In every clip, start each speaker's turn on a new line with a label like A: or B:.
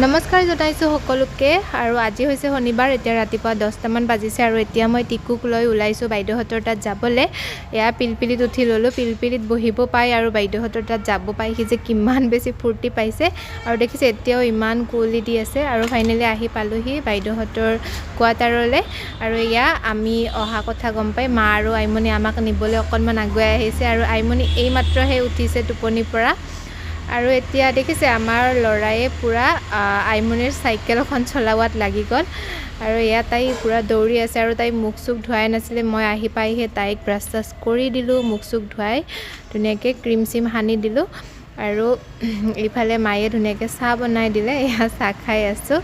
A: নমস্কাৰ জনাইছোঁ সকলোকে আৰু আজি হৈছে শনিবাৰ এতিয়া ৰাতিপুৱা 10টামান বাজিছে আৰু এতিয়া মই টিকুক লৈ ওলাইছোঁ বাইদেউহঁতৰ তাত যাবলৈ এয়া পিলপিলিত উঠি ল'লোঁ পিলপিলিত বহিব পাই আৰু বাইদেউহঁতৰ তাত যাব পাই সি যে কিমান বেছি ফূৰ্তি পাইছে আৰু দেখিছে এতিয়াও ইমান কুঁৱলী দি আছে আৰু ফাইনেলি আহি পালোহি বাইদেউহঁতৰ কোৱাৰ্টাৰলৈ আৰু এয়া আমি অহা কথা গম পাই মা আৰু আইমণি আমাক নিবলৈ অকণমান আগুৱাই আহিছে আৰু আইমণি এইমাত্ৰহে উঠিছে টোপনিৰ পৰা আৰু এতিয়া দেখিছে আমাৰ ল'ৰায়ে পুৰা আইমণিৰ চাইকেলখন চলাৱাত লাগি গ'ল আৰু এয়া তাই পুৰা দৌৰি আছে আৰু তাই মুখ চুখ ধুৱাই নাছিলে মই আহি পাইহে তাইক ব্ৰাছ চাছ কৰি দিলোঁ মুখ চুখ ধুৱাই ধুনীয়াকৈ ক্ৰীম চিম সানি দিলোঁ আৰু ইফালে মায়ে ধুনীয়াকৈ চাহ বনাই দিলে এয়া চাহ খাই আছোঁ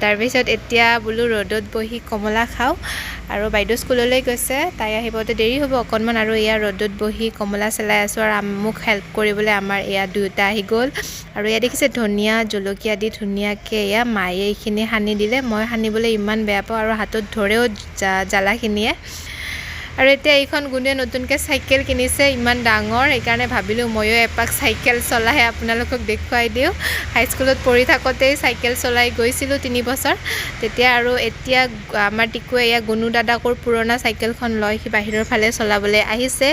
A: তাৰপিছত এতিয়া বোলো ৰ'দত বহি কমলা খাওঁ আৰু বাইদেউ স্কুললৈ গৈছে তাই আহিবতে দেৰি হ'ব অকণমান আৰু এয়া ৰ'দত বহি কমলা চেলাই আছোঁ আৰু মোক হেল্প কৰিবলৈ আমাৰ এয়া দুয়োটা আহি গ'ল আৰু এয়া দেখিছে ধনিয়া জলকীয়া দি ধুনীয়াকৈ এয়া মায়ে এইখিনি সানি দিলে মই সানিবলৈ ইমান বেয়া পাওঁ আৰু হাতত ধৰেও জ্বালাখিনিয়ে আৰু এতিয়া এইখন গুণে নতুনকৈ চাইকেল কিনিছে ইমান ডাঙৰ সেইকাৰণে ভাবিলোঁ ময়ো এপাক চাইকেল চলাই আপোনালোকক দেখুৱাই দিওঁ হাইস্কুলত পঢ়ি থাকোঁতেই চাইকেল চলাই গৈছিলোঁ 3 বছৰ তেতিয়া আৰু এতিয়া আমাৰ টিকুৱে এয়া গুণু দাদাকৰ পুৰণা চাইকেলখন লৈ সি বাহিৰৰ ফালে চলাবলৈ আহিছে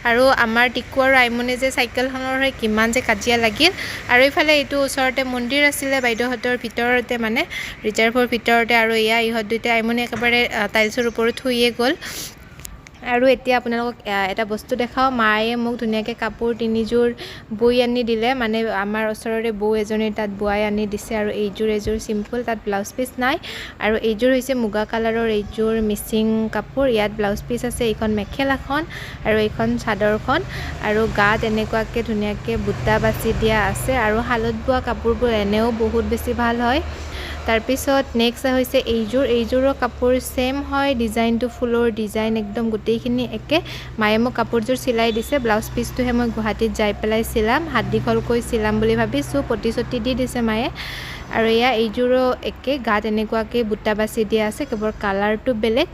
A: আৰু আমাৰ টিকু আৰু আইমণি যে চাইকেলখনৰ হৈ কিমান যে কাজিয়া লাগিল আৰু এইফালে এইটো ওচৰতে মন্দিৰ আছিলে বাইদেউহঁতৰ ভিতৰতে মানে ৰিজাৰ্ভৰ ভিতৰতে আৰু এয়া ইহঁত দুয়োটাই আইমণি একেবাৰে টাইলছৰ ওপৰত শুইয়ে গ'ল আৰু এতিয়া আপোনালোকক এটা বস্তু দেখাওঁ মায়ে মোক ধুনীয়াকৈ কাপোৰ 3যোৰ বৈ আনি দিলে মানে আমাৰ ওচৰৰে বৌ এজনীৰ তাত বোৱাই আনি দিছে আৰু এযোৰ চিম্পল তাত ব্লাউজ পিচ নাই আৰু এইযোৰ হৈছে মুগা কালাৰৰ এইযোৰ মিচিং কাপোৰ ইয়াত ব্লাউজ পিচ আছে এইখন মেখেলাখন আৰু এইখন চাদৰখন আৰু গাত এনেকুৱাকৈ ধুনীয়াকৈ বুটা বাচি দিয়া আছে আৰু শালত বোৱা কাপোৰবোৰ এনেও বহুত বেছি ভাল হয় তাৰপিছত নেক্সট হৈছে এইযোৰৰ কাপোৰ সেম হয় ডিজাইনটো ফুলৰ ডিজাইন একদম গোটেইখিনি একে মায়ে মোক কাপোৰযোৰ চিলাই দিছে ব্লাউজ পিচটোহে মই গুৱাহাটীত যাই পেলাই চিলাম হাত দীঘলকৈ চিলাম বুলি ভাবিছোঁ পটি চটি দি দিছে মায়ে আৰু এয়া এইযোৰো একে গাত এনেকুৱাকৈ বুটা বাচি দিয়া আছে কেৱল কালাৰটো বেলেগ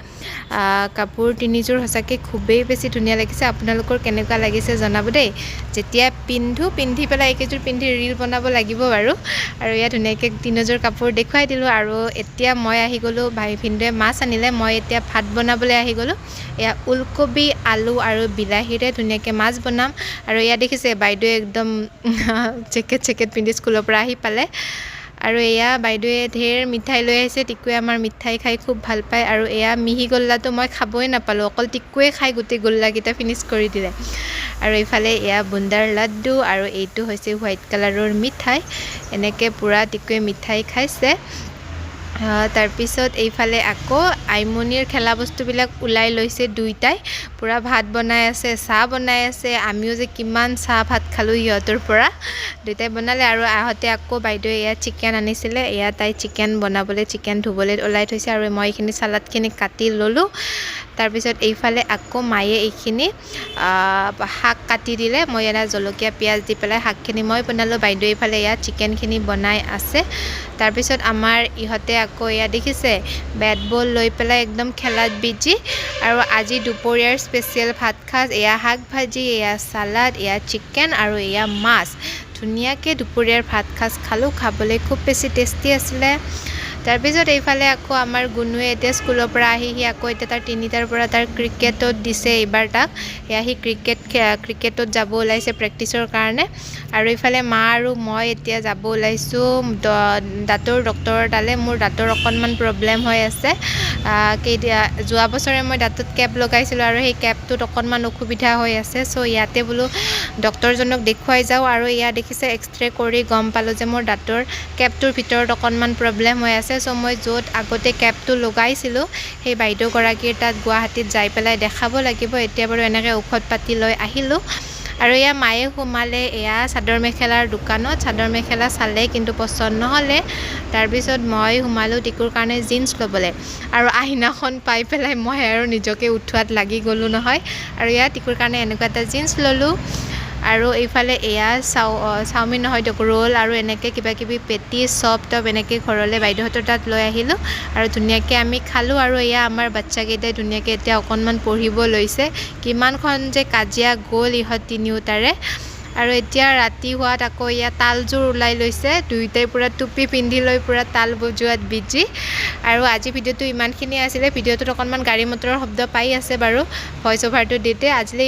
A: কাপোৰ 3যোৰ সঁচাকৈ খুবেই বেছি ধুনীয়া লাগিছে আপোনালোকৰ কেনেকুৱা লাগিছে জনাব দেই যেতিয়া পিন্ধি পেলাই এইকেইযোৰ পিন্ধি ৰীল বনাব লাগিব বাৰু আৰু এয়া ধুনীয়াকৈ 3যোৰ কাপোৰ দেখুৱাই দিলোঁ আৰু এতিয়া মই আহি গ'লোঁ ভাই ভিনদেউৱে মাছ আনিলে মই এতিয়া ভাত বনাবলৈ আহি গ'লোঁ এয়া ওলকবি আলু আৰু বিলাহীৰে ধুনীয়াকৈ মাছ বনাম আৰু এয়া দেখিছে বাইদেৱে একদম জেকেট পিন্ধি স্কুলৰ পৰা আহি পালে আৰু এয়া বাইদেৱে ঢেৰ মিঠাই লৈ আহিছে টিকুৱে আমাৰ মিঠাই খাই খুব ভাল পায় আৰু এয়া মিহি গোল্লাটো মই খাবই নাপালোঁ অকল টিকুৱে খাই গোটেই গোল্লাকেইটা ফিনিছ কৰি দিলে আৰু এইফালে এয়া বুন্দাৰ লাড্ডু আৰু এইটো হৈছে হোৱাইট কালাৰৰ মিঠাই এনেকৈ পূৰা টিকুৱে মিঠাই খাইছে তাৰপিছত এইফালে আকৌ আইমণিৰ খেলা বস্তুবিলাক ওলাই লৈছে দুইটাই পূৰা ভাত বনাই আছে চাহ বনাই আছে আমিও যে কিমান চাহ ভাত খালোঁ সিহঁতৰ পৰা দুইটাই বনালে আৰু আহোঁতে আকৌ বাইদেৱে এয়া চিকেন আনিছিলে এয়া তাই চিকেন বনাবলৈ চিকেন ধুবলৈ ওলাই থৈছে আৰু মই এইখিনি চালাডখিনি কাটি ল'লোঁ তাৰপিছত এইফালে আকৌ মায়ে এইখিনি শাক কাটি দিলে মই এনে জলকীয়া পিঁয়াজ দি পেলাই শাকখিনি মই বনালোঁ বাইদেৱে এইফালে এয়া চিকেনখিনি বনাই আছে তাৰপিছত আমাৰ ইহঁতে আকৌ এয়া দেখিছে বেট বল লৈ পেলাই একদম খেলাত বিজি আৰু আজি দুপৰীয়াৰ স্পেচিয়েল ভাত সাজ এয়া শাক ভাজি এয়া চালাড এয়া চিকেন আৰু এয়া মাছ ধুনীয়াকৈ দুপৰীয়াৰ ভাত সাজ খালোঁ খাবলৈ খুব বেছি টেষ্টি আছিলে তাৰপিছত এইফালে আকৌ আমাৰ গুণুৱে এতিয়া স্কুলৰ পৰা আহি সি আকৌ এতিয়া তাৰ 3টাৰ পৰা তাৰ ক্ৰিকেটত দিছে এইবাৰ তাক এয়া সি ক্ৰিকেটত যাব ওলাইছে প্ৰেক্টিছৰ কাৰণে আৰু এইফালে মা আৰু মই এতিয়া যাব ওলাইছোঁ দাঁতৰ ডক্টৰৰ তালে মোৰ দাঁতৰ অকণমান প্ৰব্লেম হৈ আছে যোৱা বছৰে মই দাঁতত কেপ লগাইছিলোঁ আৰু সেই কেপটোত অকণমান অসুবিধা হৈ আছে চ' ইয়াতে বোলো ডক্টৰজনক দেখুৱাই যাওঁ আৰু এয়া দেখিছে এক্সৰে কৰি গম পালোঁ যে মোৰ দাঁতৰ কেপটোৰ ভিতৰত অকণমান প্ৰব্লেম হৈ আছে চ' মই য'ত আগতে কেপটো লগাইছিলোঁ সেই বাইদেউগৰাকীৰ তাত গুৱাহাটীত যাই পেলাই দেখাব লাগিব এতিয়া বাৰু এনেকৈ ঔষধ পাতি লৈ আহিলোঁ আৰু এয়া মায়ে সোমালে এয়া চাদৰ মেখেলাৰ দোকানত চাদৰ মেখেলা চালে কিন্তু পচন্দ নহ'লে তাৰপিছত মই সোমালোঁ টিকুৰ কাৰণে জিন্স ল'বলৈ আৰু আইনাখন পাই পেলাই মই আৰু নিজকে উঠোৱাত লাগি গ'লোঁ নহয় আৰু এয়া টিকুৰ কাৰণে এনেকুৱা এটা জিন্স ল'লোঁ আৰু এইফালে এয়া চাওমিন নহয় দিয়ক ৰোল আৰু এনেকৈ কিবাকিবি পেটি চপ টপ এনেকৈ ঘৰলৈ বাইদেউহঁতৰ তাত লৈ আহিলোঁ আৰু ধুনীয়াকৈ আমি খালোঁ আৰু এয়া আমাৰ বাচ্চাকেইটাই ধুনীয়াকৈ এতিয়া অকণমান পঢ়িব লৈছে কিমানখন যে কাজিয়া গ'ল ইহঁত তিনিওটাৰে আৰু এতিয়া ৰাতি হোৱাত আকৌ ইয়াত তালযোৰ ওলাই লৈছে দুয়োটাই পুৰা টুপি পিন্ধি লৈ পুৰা তাল বজোৱাত বিজি আৰু আজি ভিডিঅ'টো ইমানখিনি আছিলে ভিডিঅ'টোত অকণমান গাড়ী মটৰৰ শব্দ পাই আছে বাৰু ভইচ অভাৰটো দিওঁতে আজিলৈ